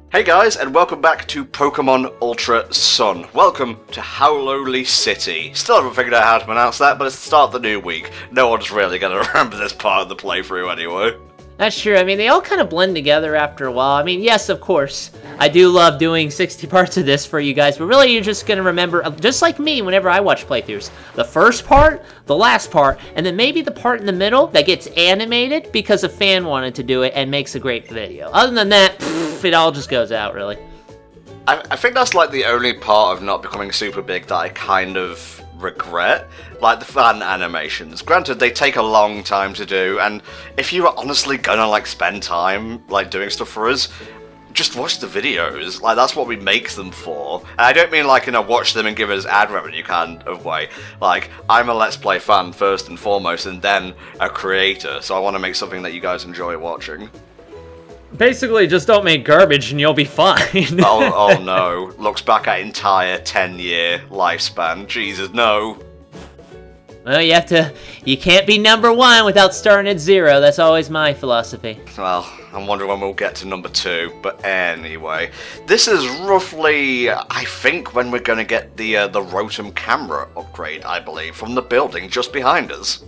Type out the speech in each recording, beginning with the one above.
Hey guys, and welcome back to Pokemon Ultra Sun. Welcome to Howlowly City. Still haven't figured out how to pronounce that, but it's the start of the new week. No one's really going to remember this part of the playthrough anyway. That's true. I mean, they all kind of blend together after a while. I mean, yes, of course, I do love doing 60 parts of this for you guys, but really you're just going to remember, just like me whenever I watch playthroughs, the first part, the last part, and then maybe the part in the middle that gets animated because a fan wanted to do it and makes a great video. Other than that, it all just goes out, really. I think that's like the only part of not becoming super big that I kind of regret, like the fan animations. Granted, they take a long time to do, and if you were honestly gonna like spend time like doing stuff for us, just watch the videos. Like, that's what we make them for. And I don't mean like, watch them and give us ad revenue kind of way. Like, I'm a Let's Play fan first and foremost, and then a creator, so I want to make something that you guys enjoy watching. Basically, just don't make garbage and you'll be fine. oh no. Looks back at entire 10-year lifespan. Jesus, no. Well, you can't be number one without starting at zero. That's always my philosophy. Well, I'm wondering when we'll get to number 2, but anyway. This is roughly, I think, when we're gonna get the Rotom camera upgrade, I believe, from the building just behind us.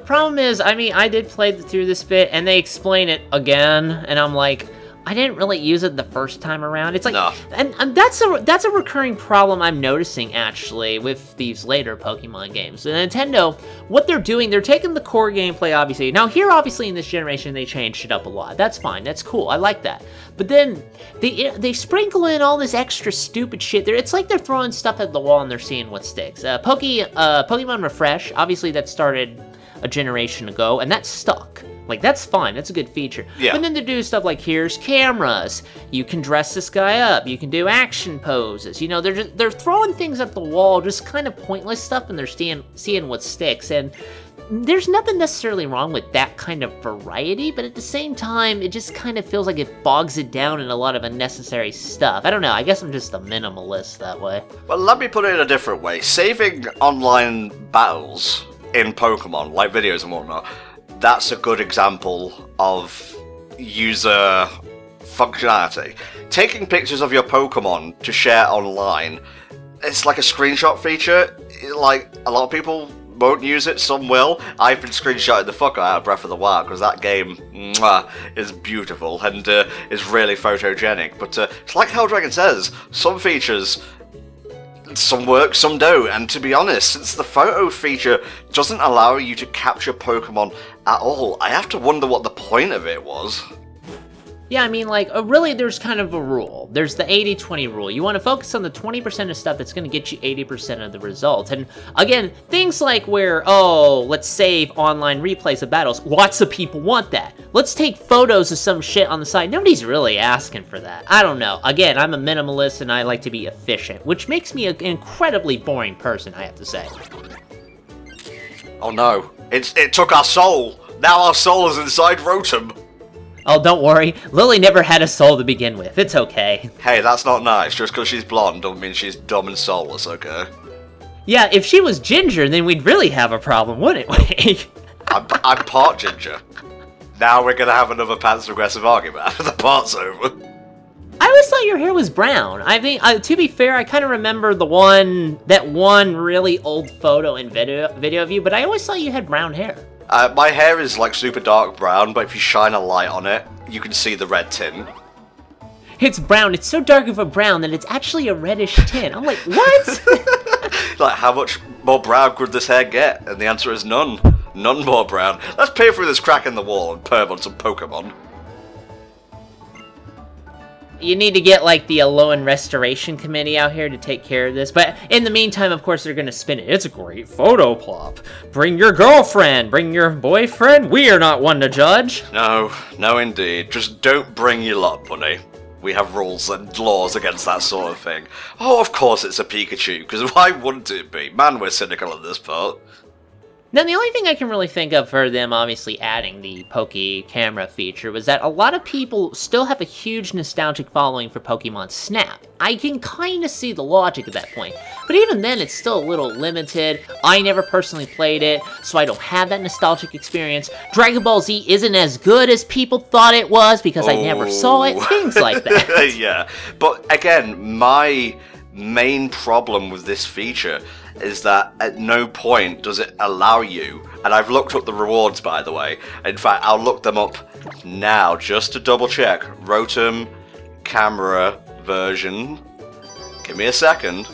Problem is, I mean, I did play through this bit, and they explain it again, and I'm like, I didn't really use it the first time around. It's like, no. and that's a recurring problem I'm noticing, actually, with these later Pokemon games. So Nintendo, what they're doing, they're taking the core gameplay, obviously. Now, here, obviously, in this generation, they changed it up a lot. That's fine. That's cool. I like that. But then, they sprinkle in all this extra stupid shit. It's like they're throwing stuff at the wall, and they're seeing what sticks. Pokemon Refresh, obviously, that started a generation ago, and that stuck. Like, that's fine, that's a good feature. Yeah. But then they do stuff like, here's cameras, you can dress this guy up, you can do action poses, they're throwing things at the wall, just kind of pointless stuff, and they're seeing what sticks, and there's nothing necessarily wrong with that kind of variety, but at the same time, it just kind of feels like it bogs it down in a lot of unnecessary stuff. I don't know, I guess I'm just a minimalist that way. Well, let me put it in a different way. Saving online battles in Pokemon, like videos and whatnot, that's a good example of user functionality. Taking pictures of your Pokemon to share online, it's like a screenshot feature. Like, a lot of people won't use it, some will. I've been screenshotting the fuck out of Breath of the Wild because that game is beautiful and is really photogenic. But it's like Hell Dragon says, some features, some work, some don't, and to be honest, since the photo feature doesn't allow you to capture Pokemon at all, I have to wonder what the point of it was. Yeah, I mean, like, really, there's kind of a rule. There's the 80-20 rule. You want to focus on the 20% of stuff that's going to get you 80% of the results. And, again, things like where, oh, let's save online replays of battles. Lots of people want that. Let's take photos of some shit on the side. Nobody's really asking for that. I don't know. Again, I'm a minimalist, and I like to be efficient, which makes me an incredibly boring person, I have to say. Oh, no. It took our soul. Now our soul is inside Rotom. Oh, don't worry. Lily never had a soul to begin with. It's okay. Hey, that's not nice. Just because she's blonde don't mean she's dumb and soulless, okay? Yeah, if she was ginger, then we'd really have a problem, wouldn't we? I'm part ginger. Now we're gonna have another passive-aggressive argument after the part's over. I always thought your hair was brown. I think, to be fair, I kind of remember that one really old photo and video of you, but I always thought you had brown hair. My hair is like super dark brown, but if you shine a light on it, you can see the red tint. It's brown. It's so dark of a brown that it's actually a reddish tint. I'm like, what? Like, how much more brown could this hair get? And the answer is none. None more brown. Let's peer through this crack in the wall and perv on some Pokemon. You need to get, like, the Alolan Restoration Committee out here to take care of this. But in the meantime, of course, they're going to spin it. It's a great photo plop. Bring your girlfriend. Bring your boyfriend. We are not one to judge. No, no indeed. Just don't bring your lot, bunny. We have rules and laws against that sort of thing. Oh, of course it's a Pikachu, because why wouldn't it be? Man, we're cynical at this part. Now, the only thing I can really think of for them obviously adding the Poke Camera feature was that a lot of people still have a huge nostalgic following for Pokemon Snap. I can kind of see the logic at that point, but even then it's still a little limited. I never personally played it, so I don't have that nostalgic experience. Dragon Ball Z isn't as good as people thought it was because I never saw it, things like that. Yeah, but again, my main problem with this feature is that at no point does it allow you, and I've looked up the rewards by the way, in fact I'll look them up now just to double check. Rotom camera version, give me a second,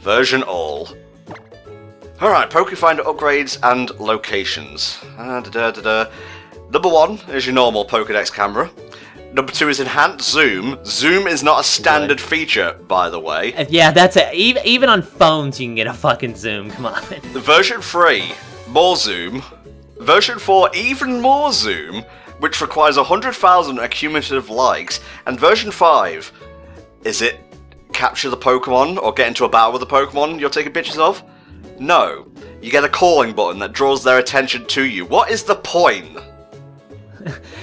version all. Alright, Pokefinder upgrades and locations. Number 1 is your normal Pokedex camera. Number 2 is enhanced zoom. Zoom is not a standard feature, by the way. Yeah, that's it. Even on phones, you can get a fucking zoom. Come on. Version 3, more zoom. Version 4, even more zoom, which requires 100,000 accumulative likes. And version 5, is it capture the Pokemon or get into a battle with the Pokemon you're taking pictures of? No. You get a calling button that draws their attention to you. What is the point?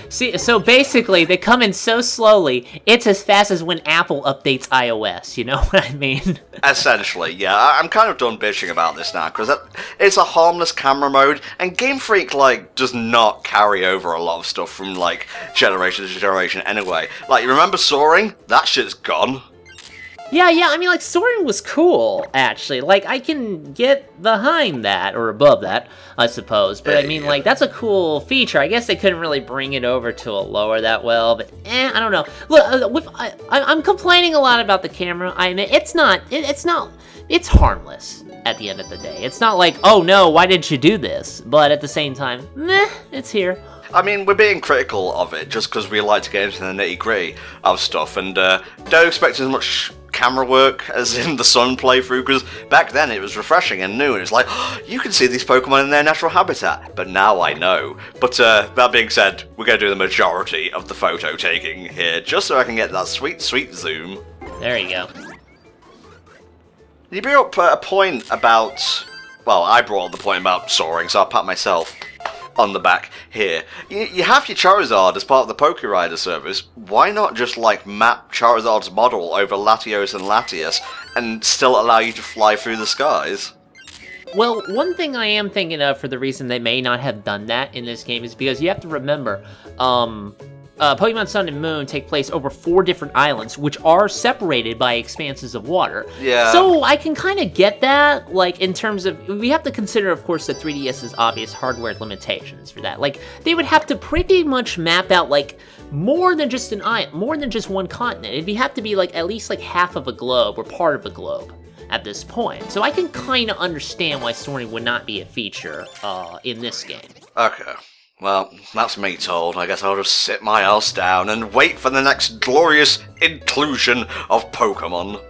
See, so basically, they come in so slowly, it's as fast as when Apple updates iOS, you know what I mean? Essentially, yeah. I'm kind of done bitching about this now, because it's a harmless camera mode, and Game Freak, like, does not carry over a lot of stuff from, like, generation to generation anyway. Like, you remember Soaring? That shit's gone. Yeah, I mean, like, Soaring was cool, actually. Like, I can get behind that, or above that, I suppose. But, I mean, like, that's a cool feature. I guess they couldn't really bring it over to a lower that well, but, I don't know. Look, I'm complaining a lot about the camera. I mean, it's harmless at the end of the day. It's not like, oh no, why did you do this? But at the same time, meh, it's here. I mean, we're being critical of it just because we like to get into the nitty-gritty of stuff, and don't expect as much camera work as in the Sun playthrough, because back then it was refreshing and new, and it's like, oh, you can see these Pokemon in their natural habitat, but now I know. But that being said, we're going to do the majority of the photo taking here, just so I can get that sweet, sweet zoom. There you go. You brought up a point about, well, I brought up the point about Soaring, so I'll pat myself on the back here. You have your Charizard as part of the Poke Rider service. Why not just, like, map Charizard's model over Latios and Latias and still allow you to fly through the skies? Well, one thing I am thinking of for the reason they may not have done that in this game is because you have to remember, Pokemon Sun and Moon take place over 4 different islands, which are separated by expanses of water. Yeah. So I can kind of get that, like, in terms of, we have to consider, of course, the 3DS's obvious hardware limitations for that. Like, they would have to pretty much map out, like, more than just one continent. It'd have to be, like, at least, like, half of a globe or part of a globe at this point. So I can kind of understand why Soaring would not be a feature in this game. Okay. Well, that's me told. I guess I'll just sit my ass down and wait for the next glorious inclusion of Pokemon.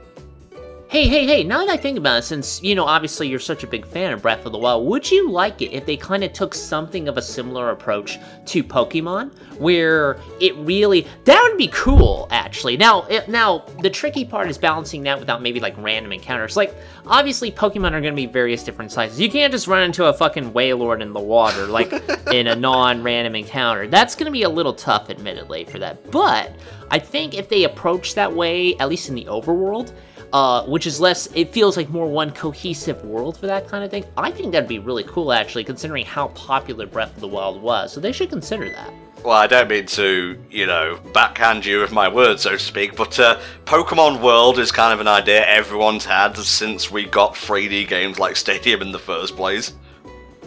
Hey, now that I think about it, since, you know, obviously you're such a big fan of Breath of the Wild, would you like it if they kind of took something of a similar approach to Pokemon? Where it really... That would be cool, actually. Now, the tricky part is balancing that without maybe, like, random encounters. Like, obviously, Pokemon are going to be various different sizes. You can't just run into a fucking Wailord in the water, like, in a non-random encounter. That's going to be a little tough, admittedly, for that. But I think if they approach that way, at least in the overworld, which is less, it feels like more one cohesive world for that kind of thing. I think that'd be really cool, actually, considering how popular Breath of the Wild was, so they should consider that. Well, I don't mean to, you know, backhand you with my words, so to speak, but Pokemon World is kind of an idea everyone's had since we got 3D games like Stadium in the first place.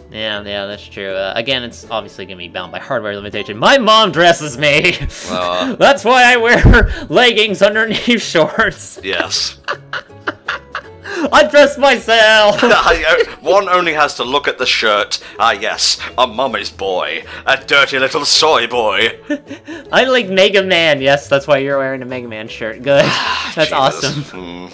Yeah, that's true. Again, it's obviously going to be bound by hardware limitation. My mom dresses me! That's why I wear leggings underneath shorts. Yes. I dress myself! One only has to look at the shirt. Ah, yes, a mummy's boy. A dirty little soy boy. I like Mega Man. Yes, that's why you're wearing a Mega Man shirt. Good. That's awesome.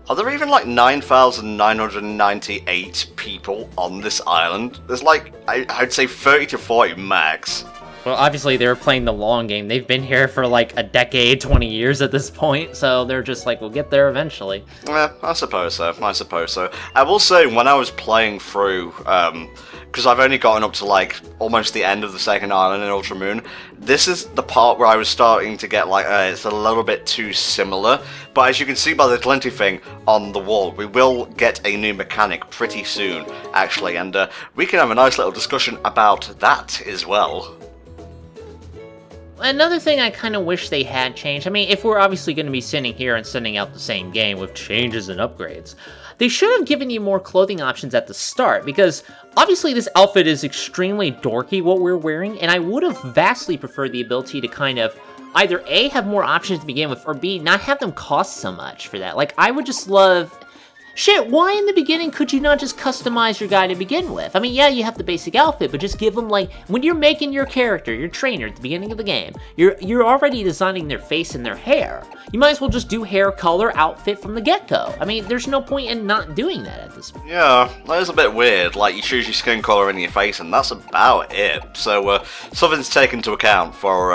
Are there even like 9,998 people on this island? There's like, I'd say 30 to 40 max. Well, obviously they were playing the long game. They've been here for like a decade, 20 years at this point, so they're just like, we'll get there eventually. Yeah, I suppose so. I will say, when I was playing through, because I've only gotten up to like almost the end of the second island in Ultra Moon, this is the part where I was starting to get like, it's a little bit too similar. But as you can see by the Glinty thing on the wall, we will get a new mechanic pretty soon, actually, and we can have a nice little discussion about that as well. Another thing I kind of wish they had changed, I mean, if we're obviously going to be sitting here and sending out the same game with changes and upgrades, they should have given you more clothing options at the start, because obviously this outfit is extremely dorky, what we're wearing, and I would have vastly preferred the ability to kind of either A, have more options to begin with, or B, not have them cost so much for that. Like, I would just love... Shit, why in the beginning could you not just customize your guy to begin with? I mean, yeah, you have the basic outfit, but just give them, like, when you're making your character, your trainer at the beginning of the game, you're already designing their face and their hair. You might as well just do hair color, outfit from the get-go. I mean, there's no point in not doing that at this point. Yeah, that is a bit weird. Like, you choose your skin color and your face, and that's about it. So, something's taken into account for,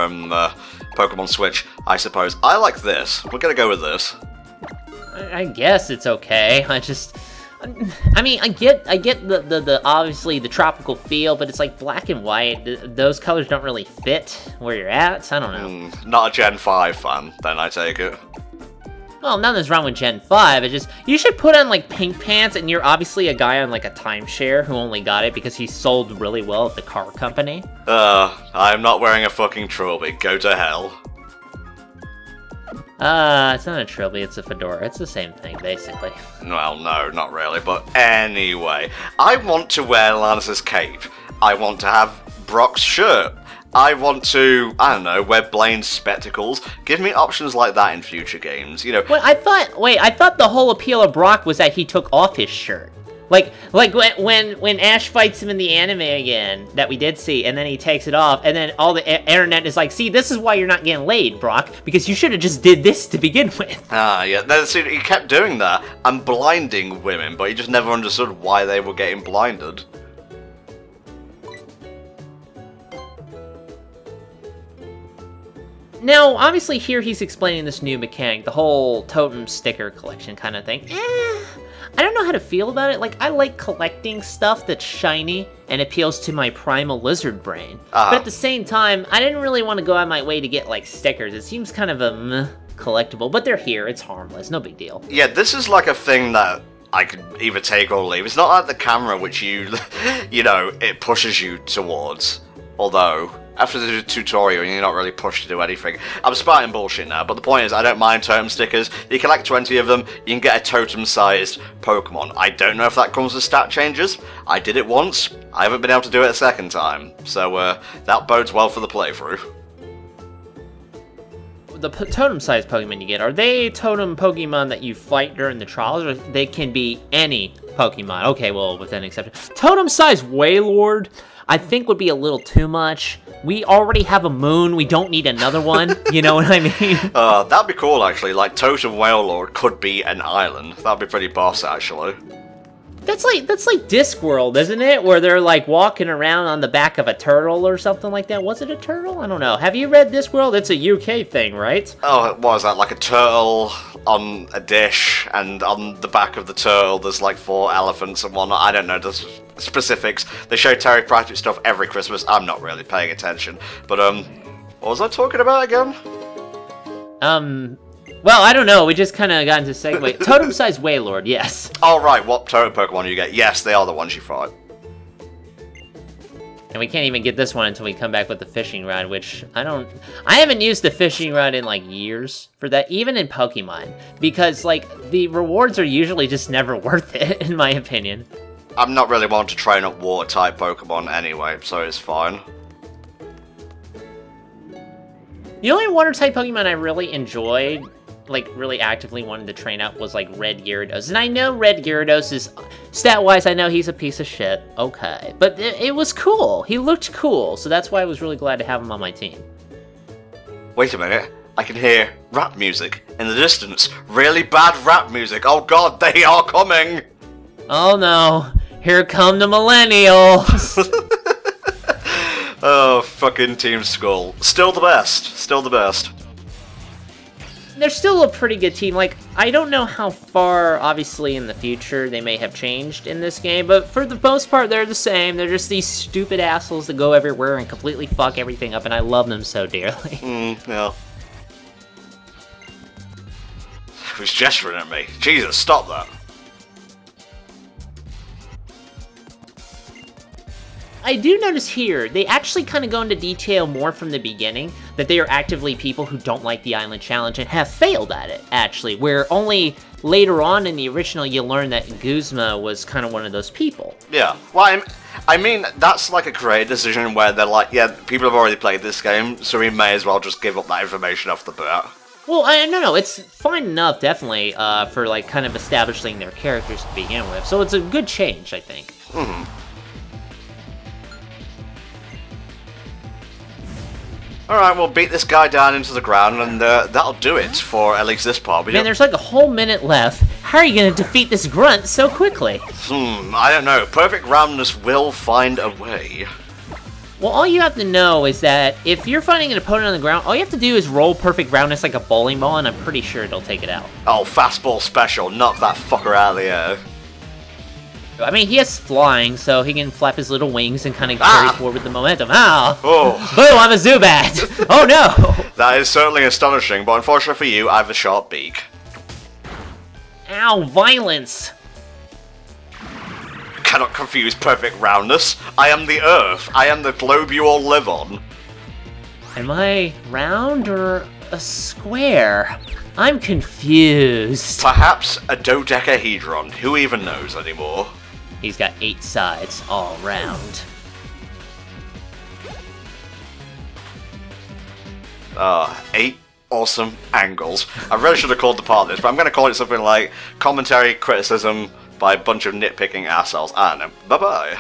Pokemon Switch, I suppose. I like this. We're gonna go with this. I guess it's okay. I mean, I get the obviously the tropical feel, but it's like black and white. Those colors don't really fit where you're at, so I don't know. Not a Gen 5 fan, then, I take it. Well, nothing's wrong with Gen 5, it's just, you should put on, like, pink pants, and you're obviously a guy on, like, a timeshare who only got it because he sold really well at the car company. I'm not wearing a fucking trilby. Go to hell. It's not a trilby, it's a fedora. It's the same thing, basically. Well, no, not really, but anyway. I want to wear Lance's cape. I want to have Brock's shirt. I want to, I don't know, wear Blaine's spectacles. Give me options like that in future games, you know. Wait, I thought the whole appeal of Brock was that he took off his shirt. Like when Ash fights him in the anime again, that we did see, and then he takes it off, and then all the internet is like, see, this is why you're not getting laid, Brock, because you should have just did this to begin with. Yeah, see, he kept doing that, and blinding women, but he just never understood why they were getting blinded. Now, obviously here he's explaining this new mechanic, the whole totem sticker collection kind of thing. I don't know how to feel about it. Like, I like collecting stuff that's shiny and appeals to my primal lizard brain. But at the same time, I didn't really want to go out of my way to get, like, stickers. It seems kind of a meh collectible, but they're here. It's harmless. No big deal. Yeah, this is like a thing that I could either take or leave. It's not like the camera, which you know, it pushes you towards. Although, after the tutorial, you're not really pushed to do anything. I'm spouting bullshit now, but the point is, I don't mind totem stickers. You collect 20 of them, you can get a totem-sized Pokemon. I don't know if that comes with stat changes. I did it once. I haven't been able to do it a second time. So, that bodes well for the playthrough. The totem-sized Pokemon you get, are they totem Pokemon that you fight during the trials, or they can be any Pokemon? Okay, well, with an exception. Totem-sized Wailord, I think, would be a little too much. We already have a moon, we don't need another one, you know what I mean? That'd be cool, actually. Like, Totem Wailord could be an island. That'd be pretty boss, actually. That's like Discworld, isn't it? Where they're, like, walking around on the back of a turtle or something like that. Was it a turtle? I don't know. Have you read Discworld? It's a UK thing, right? Oh, what was that? Like a turtle on a dish, and on the back of the turtle there's, like, 4 elephants and whatnot. I don't know the specifics. They show Terry Pratchett stuff every Christmas. I'm not really paying attention. But, what was I talking about again? Well, I don't know. We just kind of got into segue. Totem-sized Wailord, yes. Oh, right. What totem Pokemon do you get? Yes, they are the ones you fight. And we can't even get this one until we come back with the fishing rod, which I haven't used the fishing rod in, like, years for that, even in Pokemon. Because, like, the rewards are usually just never worth it, in my opinion. I'm not really wanting to train up water-type Pokemon anyway, so it's fine. The only water-type Pokemon I really enjoyed, like, really actively wanted to train up, was, like, Red Gyarados. And I know Red Gyarados is, stat-wise, I know he's a piece of shit. Okay. But it was cool. He looked cool, so that's why I was really glad to have him on my team. Wait a minute. I can hear rap music in the distance. Really bad rap music. Oh god, they are coming! Oh no. Here come the millennials! Oh, fucking Team Skull. Still the best. Still the best. They're still a pretty good team. Like, I don't know how far, obviously, in the future they may have changed in this game, but for the most part, they're the same. They're just these stupid assholes that go everywhere and completely fuck everything up, and I love them so dearly. Yeah. Who's gesturing at me? Jesus, stop that. I do notice here, they actually kind of go into detail more from the beginning, that they are actively people who don't like the island challenge and have failed at it, actually, where only later on in the original you learn that Guzma was kind of one of those people. Yeah, well, I mean, that's like a creative decision where they're like, yeah, people have already played this game, so we may as well just give up that information off the bat. Well, no, it's fine enough, definitely, for, like, kind of establishing their characters to begin with, so it's a good change, I think. Alright, we'll beat this guy down into the ground, and that'll do it for at least this part. Man, there's like a whole minute left. How are you gonna defeat this grunt so quickly? I don't know. Perfect roundness will find a way. Well, all you have to know is that if you're fighting an opponent on the ground, all you have to do is roll perfect roundness like a bowling ball, and I'm pretty sure it'll take it out. Oh, fastball special. Knock that fucker out of the air. I mean, he has flying, so he can flap his little wings and kind of carry forward the momentum. Ow! Oh. Boom, I'm a Zubat! Oh no! That is certainly astonishing, but unfortunately for you, I have a sharp beak. Ow, violence! Cannot confuse perfect roundness. I am the Earth. I am the globe you all live on. Am I round or a square? I'm confused. Perhaps a dodecahedron. Who even knows anymore? He's got 8 sides all round. 8 awesome angles. I really should have called the part this, but I'm going to call it something like commentary criticism by a bunch of nitpicking assholes. I don't know. Bye-bye.